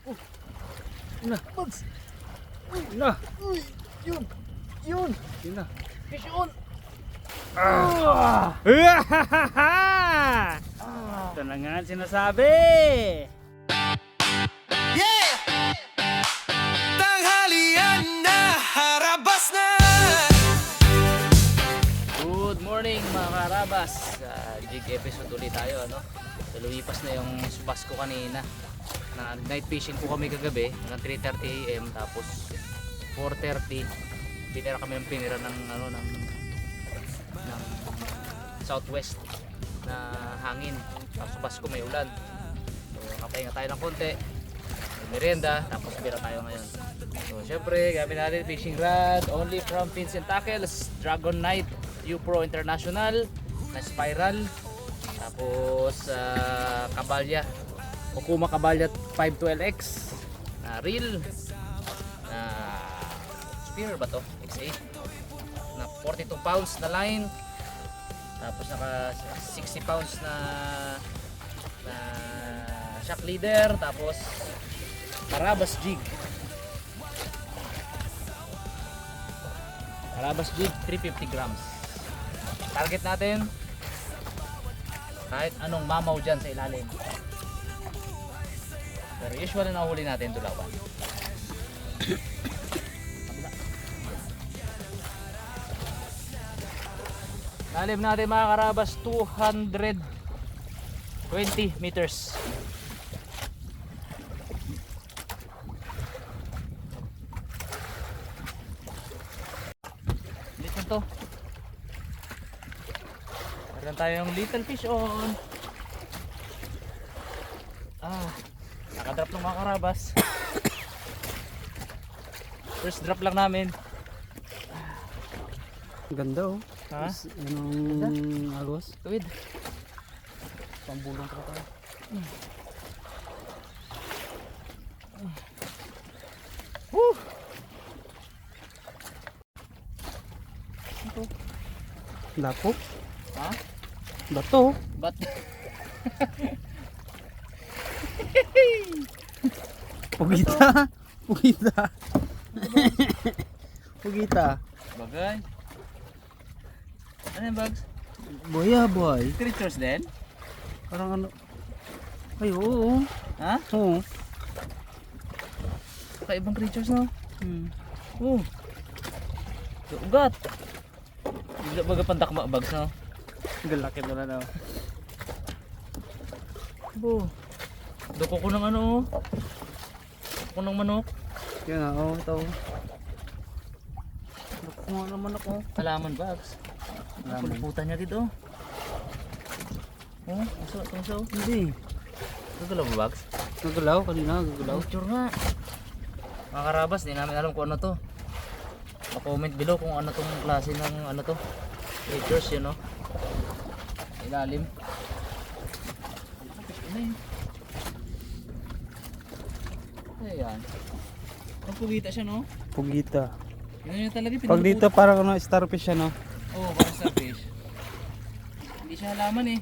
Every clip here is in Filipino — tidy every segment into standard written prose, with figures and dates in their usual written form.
Yun na. Bugs! Yun na. Uy! Yun! Yun! Yun na. Fish on! Ito na nga ang sinasabi. Tanghalian na, harabas na. Good morning mga karabas. Jig episode ulit tayo, ano? So, lumipas na yung Pasko kanina. Na night fishing po kami kagabi hanggang 3:30 AM, tapos 4:30 pinira kami ng southwest na hangin. Tapos Pasko may ulan. So nakapahinga tayo ng konti. May merienda, tapos bira tayo ngayon. So syempre gamit natin fishing rod only from Fins and Tackles, Dragon Knight U Pro International na spiral. Tapos Kabalya, Okuma Kabalya 512X na reel na spear ba to? X8 na 42 pounds na line. Tapos naka 60 pounds na shock leader. Tapos Carabas jig. Carabas jig 350 grams. Target natin kahit anong mamaw dyan sa ilalim. Pero usually nahuli natin dulawan. Lalim natin mga karabas 220 meters. Dito to. Meron tayong little fish on. Nakadrop ng mga karabas. First drop lang namin. Ganda oh. Ha? Anong agos? Tuwid. Pambulong pa tayo. Woo! Ito. Lapo? Ha? Bato? Bat. Pugita? Pugita? Pugita? Bagay. Ano yung bags? Boya boy. Creatures din? Parang ano? Ay oo. Ha? Oo. Kakaibang creatures no? Oh. Ugat. Bigla baga pandakma bags no? Galaki mo na daw. Bo. Duko ko ng ano. Duko ng manok. Yan nga oh. Ito. Kung naman ako. Halaman bags. Puluputan niya dito. Oh, aso. Hindi. Gagalaw ba bags? Nagalaw kanina. Nagalaw. Picture nga. Mga karabas, di namin alam kung ano to. Pa-comment below kung ano tong klase ng ano to. Pictures yun no. Ilalim. Ayan. Ang pugita siya no. Pugita. Yan yung talaga Pag dito parang ano, starfish ano? Oo, parang starfish. Hindi siya halaman eh.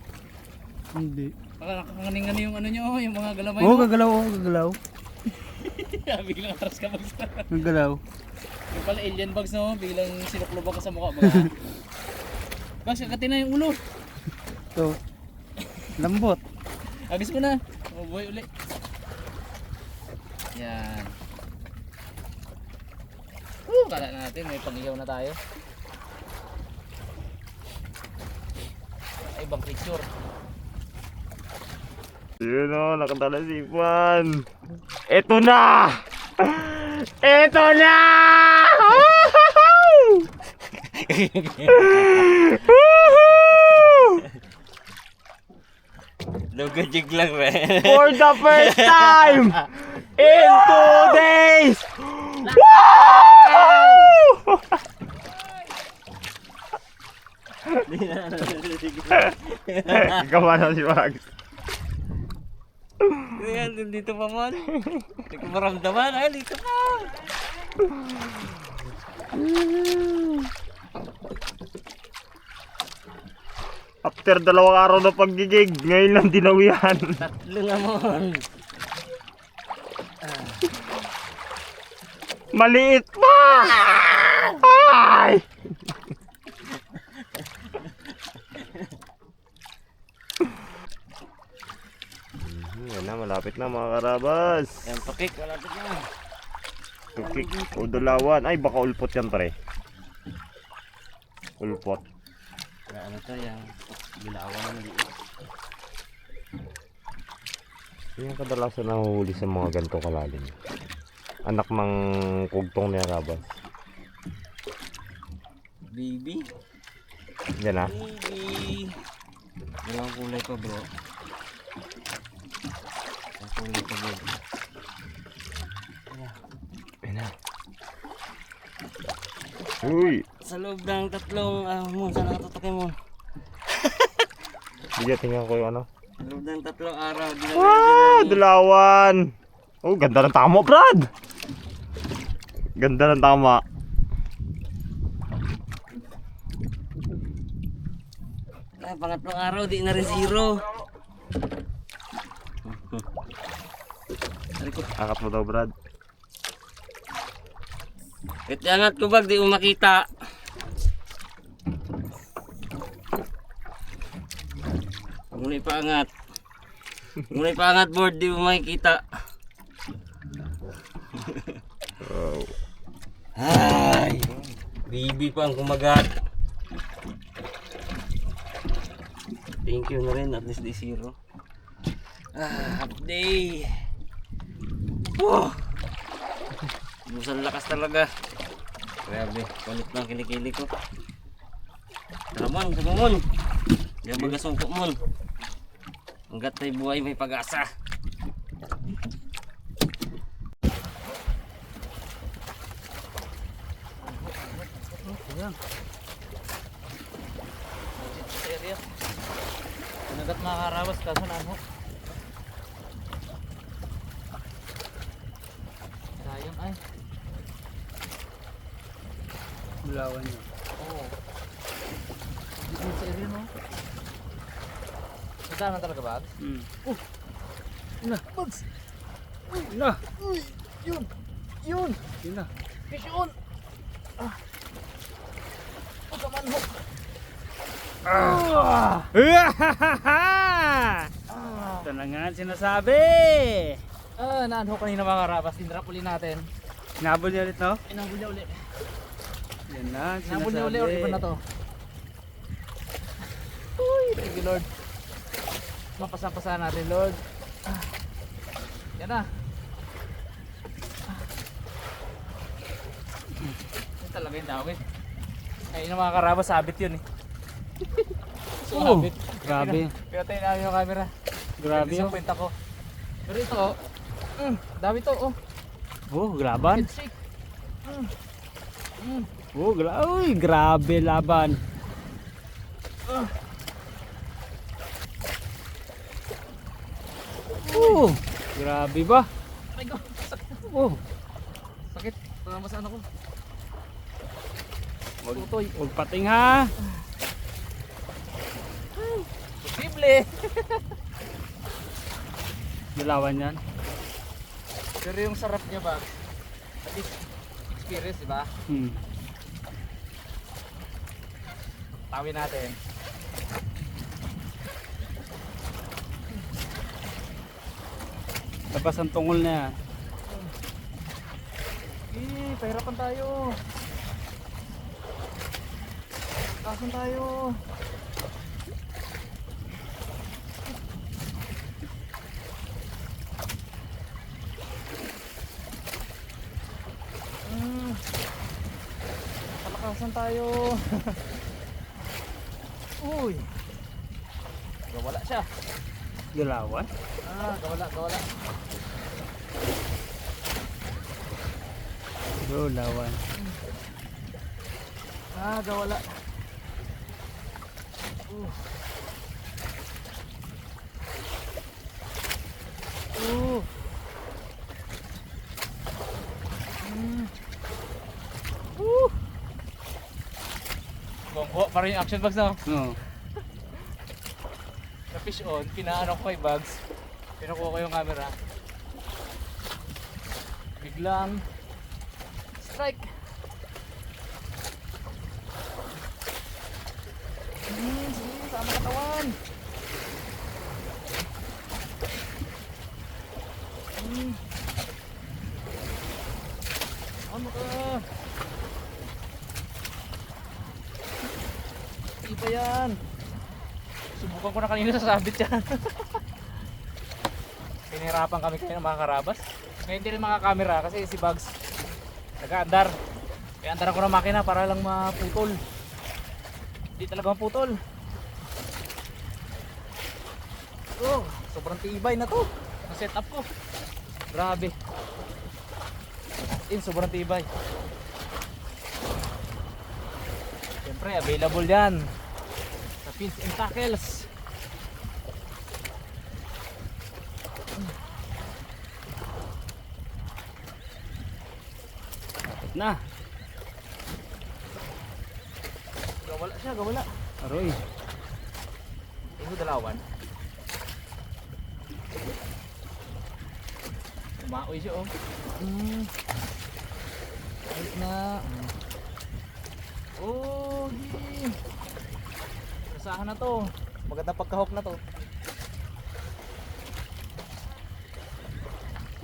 Hindi. Baka nakakaningani yung ano nyo, yung mga galamay Oo, mo. gagalaw. Oo, gagalaw. Biglang atras ka bags. Gagalaw. Yung pala alien bags no, biglang sinuklo ka sa mukha baga. Bags, kakatin na yung ulo. Ito. Lambot. Agis ko na. Mabuhay uli. Yan. Kala natin may pag-ihaw na tayo. Ay, ibang creature. Yun o, nakatala si Juan. Eto na! Eto na! Lugajig lang ba? For the first time in 2 days! Woo! Gawa na si Max. Yan, dito pa man. Hindi ko maramdaman. Ay, dito pa. After 2 araw na paggigig, ngayon lang dinawihan. Tatlo naman. Maliit pa! Ay! Yan na, malapit na mga karabas. Yan, pakik. Malapit na. Tukik o dalawan. Ay, baka ulpot yan pare. Ulpot. Kaya ano to, yung bilawan na maliit. Yan kadalasan nahuhuli sa mga ganito kalalim. Anak ng kugtong ni karabas. Baby. Yan na. Baby. Dalawang kulay pa bro. Dalawang kulay pa bro. Yan na. Uy! Sa loob ng tatlong mon, saan nakatutok yung mon? Sige, tingnan ko yung ano. Sa loob ng tatlong araw. Wow! Dalawan! Oh, ganda ng tama, Brad! Ganda ng tama. Ay, pangatlong araw, di na rin zero. Angat mo daw, Brad. Kahit angat ko bag, di mo makita. Ngunit paangat. Ngunit paangat board, di mo makikita. Oh. Ay! Baby pa ang kumagat. Thank you na rin, at least di zero. Half day. Wow! Busang lakas talaga. Grabe, kulit lang kilikili ko. Tara mon, sabi mon. Diyan magasuko mon. Hanggat tayo buhay may pag-asa. Ayan. Area. Pinagat mga karabas kaso naanhok. Sayang ay. Bulawan yun. Oo. Dito sa area no. Saan na talaga ba? Na, bugs! Na! Yun! Yun! Yun na. Fish on! Pagkamanhok! Ito na nga ang sinasabi! Naanhok kanina mga karabas. Tinrap uli natin. Hinabol niya ulit, no? Inabol niya uli. Yan na ang Inabol niya uli. sinasabi. Or iba na to. Uy! Thank you Lord. Mapasa-pasa natin Lord. Yan na. Yan talaga yung dawit. Ayun ang mga karabas. Sabit yun eh. Sabit. Grabe. Kaya tayo namin yung camera. Grabe Isang yun. kwenta ko. Pero ito oh. Dami to oh. Oh, laban. It's sick. Oh, uy, grabe laban. Grabe ba? Ay ko. Sakit. Oh, Sakit. Masaan ako. wag, wag pating ha. Posible. Dalawan yan. Pero yung sarap niya ba? At least experience, di ba? Tawin natin. Labas ang tungol na yan. Pahirapan tayo. Kasan tayo. Palakasan tayo. Uy. Gawala siya. Dalawan? Gawala. Dalawan. Gawala. Bongko, parang yung action bags na. Oo. Na fish on, pinaano ko kay bags. Pinukuha ko yung camera. biglang strike. Sige, sama katawan. Ano ka? Iba yan. Subukan ko na kanina sa sabit yan. Pinahirapan kami kayo ng mga karabas. Ngayon hindi rin mga camera kasi si Bugs nag-aandar. Kaya andaran ko ng makina para lang maputol. Hindi talaga maputol. Oh, sobrang tibay na to. Ang setup ko. Grabe. Sobrang tibay. Siyempre available yan sa Fins and Tackles. Na. Gawala siya, gawala. Aroy. Ito dalawan. Umaoy siya oh. Ayos na. Oh, hi. Rasahan na to. Magandang pagkahok na to.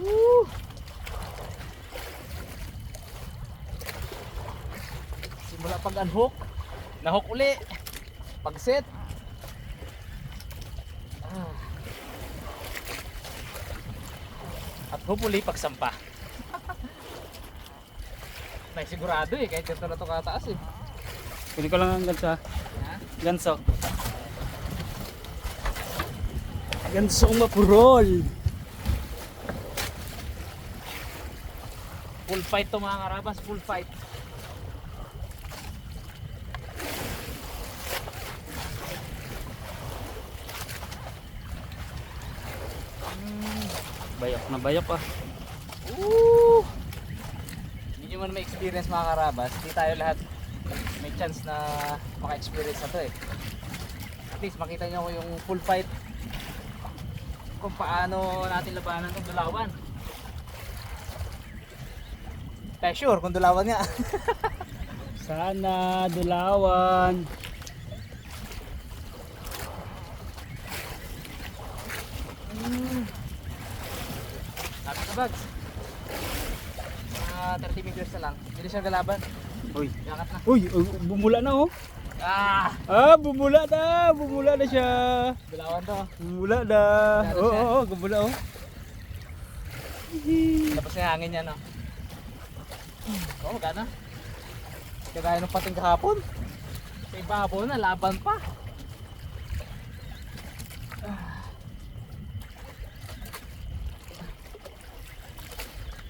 Woo! Simula pag-unhook, nahook uli. Pag-set. At hopefully pagsampa. May sigurado eh, kahit dito na ito kataas eh. Pwede ko lang ang ganso ha. Ganso. Gansong mapurol. Full fight to mga karabas, full fight. Bayok na bayok ah. Woo! Hindi nyo man may experience mga karabas, hindi tayo lahat may chance na maka-experience na to eh. At least makita nyo yung full fight kung paano natin labanan itong dulawan. Tayo sure kung dulawan nga. Sana dulawan. Sabi ka Bugs, mga 30 meters na lang, hindi siya galaban. Uy. Yangat na. Uy, bumula na oh. Ah! Bumula na. Bumula na siya. Dulawan to. Bumula na. Oo, bumula oh. Tapos na yung hangin niya no. Oo, magana. Kagaya nung pating kahapon. Sa ibabaw na, laban pa.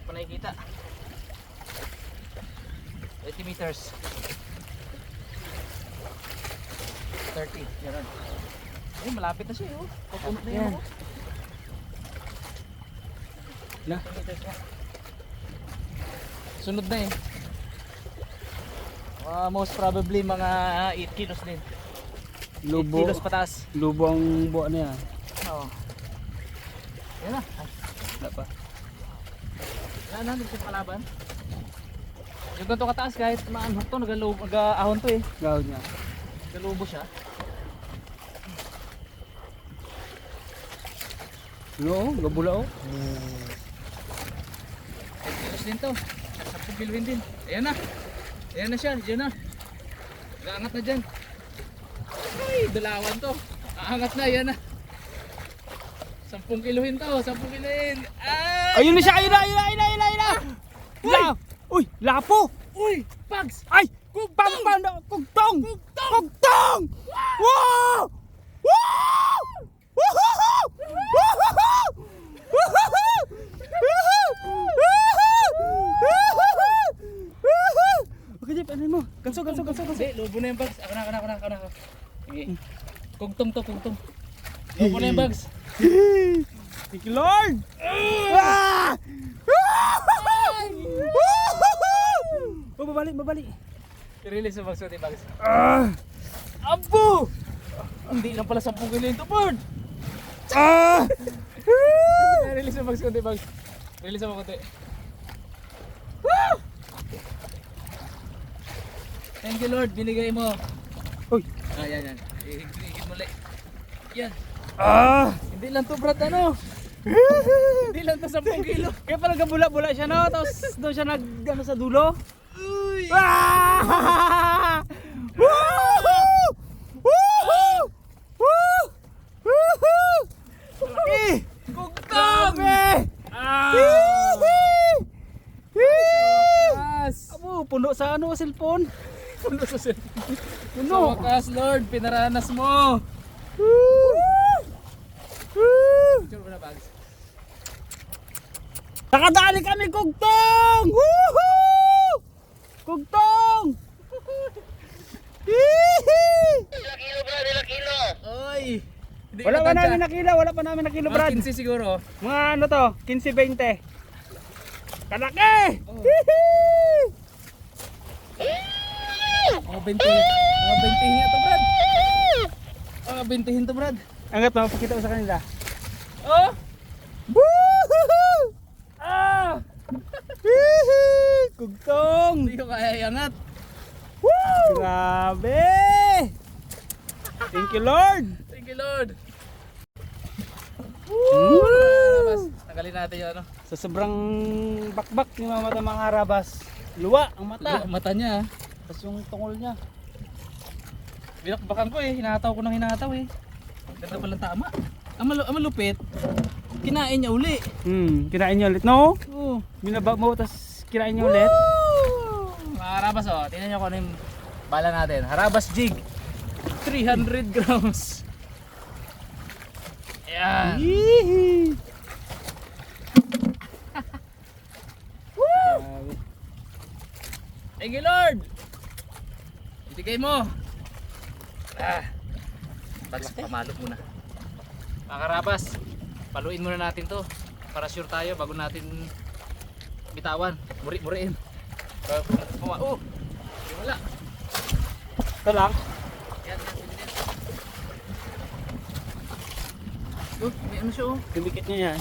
Pa nakikita. 20 meters. 30. Yan. Ay, malapit na siya oh. Pupunot na yan. Na. 20 meters na. Sunod na eh. Most probably mga 8 kilos din. 8 Lubo. kilos pataas. Lubo ang buwan na yan. Oo. Yan na. Wala pa. Yan na, dito sa kalaban. Yung ganito kataas kahit maanhok to, nag-ahon to eh. Gawin niya. Nagalubo siya. No, gabula oh. 8 kilos din to. 10 kiloin din. Ayan na. Ayan na siya. Diyan na. Nag-aangat na dyan. Ay, dalawan to. Aangat na. Ayan na. 10 kilohin to. 10 kilohin. Ay! Ayun na siya. Ayun na. La! Uy, lapo. Uy! Bugs! Ay! Kugtong! Kugtong! Kugtong! Wow! Wow! Woohoo! Woohoo! Woohoo! Okay, Jeff, ano mo? Ganso. Hindi, lobo na yung Bugs. Ako na. Sige. Kugtong to, kugtong. Lobo na yung Bugs. Thank you, Lord! Ah! Oh, babalik. I-release yung Bugs natin, Bugs. Ah! Abo! Hindi lang pala 10 kilo yung tupod. Ah! I-release yung Bugs konti, Bugs. Release mo konti. Thank you Lord, binigay mo. Uy. Yan. Higit muli. Yan. Hindi lang to Brad ano. Hindi lang to 10 kilo. Kaya parang gabula-bula siya no, tapos doon siya nag ano sa dulo. Uy! Woohoo! Woohoo! Woo! Woohoo! Laki! Kugtong! Grabe! Abo, puno sa ano, cellphone. Puno sa cellphone. Sa Puno. wakas Lord, pinaranas mo. Picture mo na bags. Nakadali kami kugtong! Woohoo! Kugtong! Oy! Hindi Wala ka pa tansya. namin nakila, wala pa namin nakilo Brad. 15 siguro. Mga ano to, 15-20. Kalaki! Oh. Hihi! Mga 20. Mga 20 niya to Brad. Mga 20 to Brad. Angat mo, pakita ko sa kanila. Oh! Woohoo! Hihi! Kugtong! Hindi ko kaya iangat. Woo! Grabe! Thank you Lord! Thank you Lord. Woo! Harabas. Tanggalin natin yung ano. Sa sobrang bakbak ni Mama mga harabas, luwa ang mata. Mata niya. Tapos yung tungol niya. Binakbakan ko hinataw ko ng hinataw Ganda palang tama. Ang malupit. Kinain niya uli. Kinain niya ulit, no? Oo. Binaba mo, tapos kinain niya ulit. Mga harabas tingnan niyo kung ano yung bala natin. Harabas jig. 300 grams. Ayan. Hihi! Grabe. Thank you Lord. Ibigay mo. Bags pamalot muna. Mga karabas, paluin muna natin to para sure tayo bago natin bitawan. Muri-muriin. Wala. Ito lang. Yan. May ano siya Dumikit niya yan.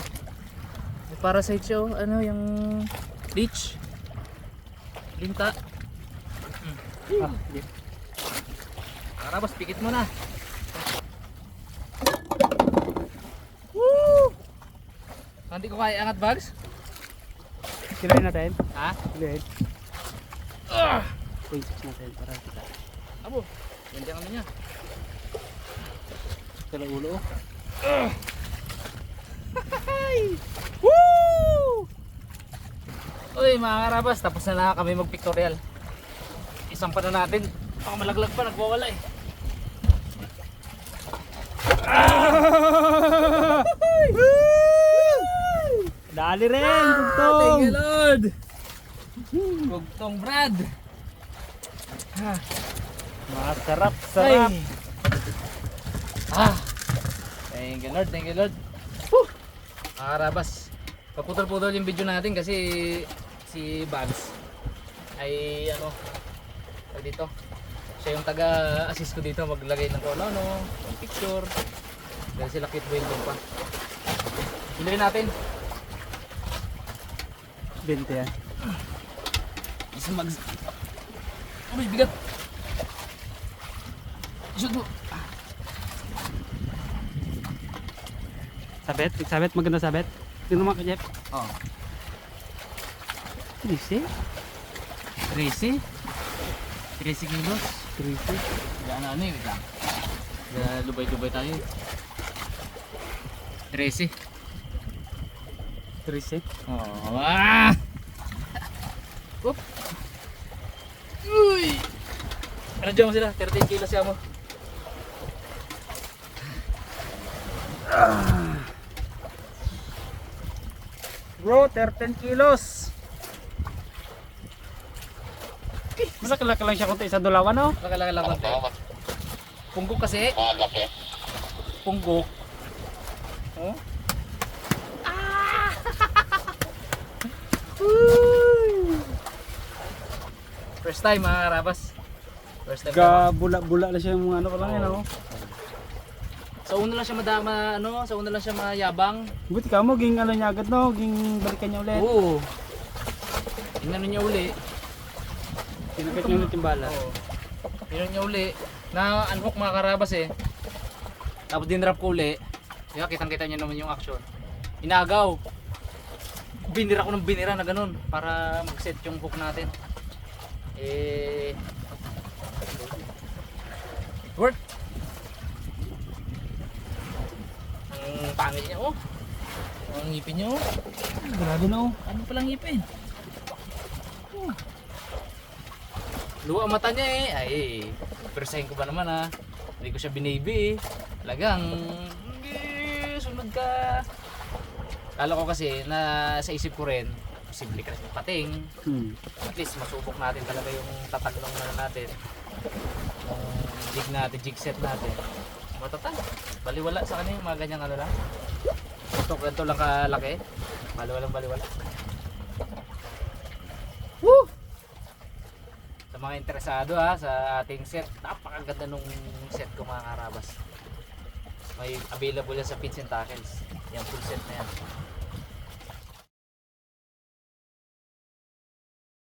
May parasite siya Ano yung leech. Linta. Ah, di. Karabas, pikit mo na. Woo! Hindi ko kaya angat bags. Kinain natin. Ha? Kinain. Points natin para kita. Abo. Ganda ang ano niya. Sa ulo. Woo! Uy mga karabas, tapos na kami mag-pictorial. Isang pa na natin. Baka malaglag pa, nagwawala Dali rin, Thank kugtong. you Lord. Kugtong Brad. Masarap, sarap. Thank you Lord, thank you Lord. Woo! Mga karabas, paputol-putol yung video natin kasi si Bags ay ano dito. Siya yung taga-assist ko dito maglagay ng kung ano, ng picture. Dahil sila Kit Boy doon pa. Bilhin natin. 20 yan. Isang mags. Uy, bigat. Shoot mo. Sabit, maganda sabit. Sino mga Jeff? Oh. 13? 13 kilos. 13. Yan ano wait lang. Lubay-lubay tayo. 13. 13? Oh. Oop. Uy. Ano dyan mo sila? 13 kilos siya mo. Bro, 13 kilos. Malaki-laki lang siya kunti sa dulawan, no? Laki-laki lang konti. Punggok kasi. Punggok. Oh. First time mga karabas. First time. Bula-bula na siya yung mga ano ko lang, Oo. no? Sa una lang siya sa una lang siya mayabang. Buti ka mo, ging ano niya agad, no? Ging balikan niya ulit. Oo. Tingnan niyo uli. Kinagat niya ulit yung bala. Oo. Yun niya uli. Na unhook mga karabas eh. Tapos dinrap ko uli. Kaya kitang kita niyo naman yung action. Inagaw. Binira ko ng binira na ganun para mag-set yung hook natin. Eh work. Ang pangit niya oh. Ang ngipin niya oh. Grabe na oh. Ano palang ngipin? Luwa ang mata niya eh. Ay, persahin ko ba naman ah. Hindi ko siya binibi eh. Talagang sunod ka. Kala ko kasi na sa isip ko rin, posible ka rin pating. At least masubok natin talaga yung tatag ng ano natin. Yung jig natin, jig set natin. Matatag. Baliwala sa kanya yung mga ganyang ano lang. Ganito lang kalaki. Baliwala. Woo! Sa mga interesado ha, sa ating set, napakaganda nung set ko mga karabas. May available yan sa Pins and Tackles. Yung full set na yan.